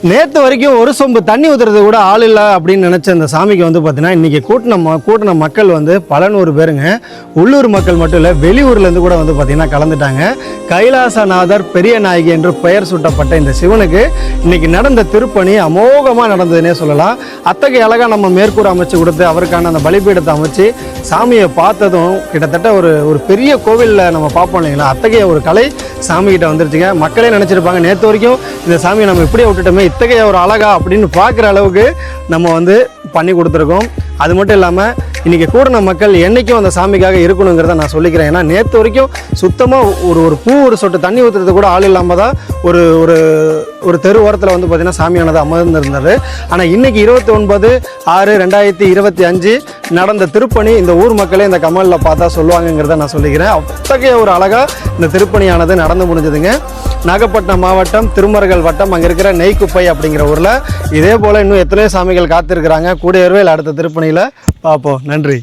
நேற்று வரைக்கும் ஒரு சொம்பு தண்ணி ஊற்றுறது கூட ஆள் இல்லை அப்படின்னு நினச்ச இந்த சாமிக்கு வந்து பார்த்தீங்கன்னா இன்றைக்கி கூட்டின மக்கள் வந்து பல நூறு பேருங்க. உள்ளூர் மக்கள் மட்டும் இல்லை, வெளியூர்லேருந்து கூட வந்து பார்த்திங்கன்னா கலந்துட்டாங்க. கைலாசநாதர் பெரிய நாயகி என்று பெயர் சூட்டப்பட்ட இந்த சிவனுக்கு இன்றைக்கி நடந்த திருப்பணி அமோகமாக நடந்ததுன்னே சொல்லலாம். அத்தகைய அழகாக நம்ம மேற்கூரை அமைச்சு கொடுத்து அவருக்கான அந்த பலிபீடத்தை அமைச்சு சாமியை பார்த்ததும் கிட்டத்தட்ட ஒரு பெரிய கோவிலில் நம்ம பார்ப்போம் இல்லைங்களா, அத்தகைய ஒரு கலை சாமிகிட்ட வந்துருச்சுங்க. மக்களே நினச்சிருப்பாங்க நேற்று வரைக்கும் இந்த சாமியை நம்ம இப்படியே விட்டுட்டோமே, இத்தகைய ஒரு அழகா அப்படின்னு பார்க்குற அளவுக்கு நம்ம வந்து பண்ணி கொடுத்துருக்கோம். அது மட்டும் இல்லாமல் இன்றைக்கி கூடின மக்கள் என்றைக்கும் அந்த சாமிக்காக இருக்கணுங்கிறத நான் சொல்லிக்கிறேன். ஏன்னா நேற்று வரைக்கும் சுத்தமாக ஒரு சொட்டு தண்ணி ஊற்றுறது கூட ஆள் இல்லாமல் தான் ஒரு தெரு ஓரத்தில் வந்து பார்த்திங்கன்னா சாமியானது அமர்ந்திருந்தார். ஆனால் இன்றைக்கி 29/6/2025 நடந்த திருப்பணி இந்த ஊர் மக்களே இந்த கமலில் பார்த்தா சொல்லுவாங்கங்கிறத நான் சொல்லிக்கிறேன். அத்தகைய ஒரு அழகாக இந்த திருப்பணியானது நடந்து முடிஞ்சதுங்க. நாகப்பட்டினம் மாவட்டம் திருமருகல் வட்டம் அங்கே இருக்கிற நெய்க்குப்பை அப்படிங்கிற ஊரில் இதே போல் இன்னும் எத்தனையோ சாமிகள் காத்திருக்கிறாங்க. கூடிய விரைவில் அடுத்த திருப்பணியில் பார்ப்போம். நன்றி.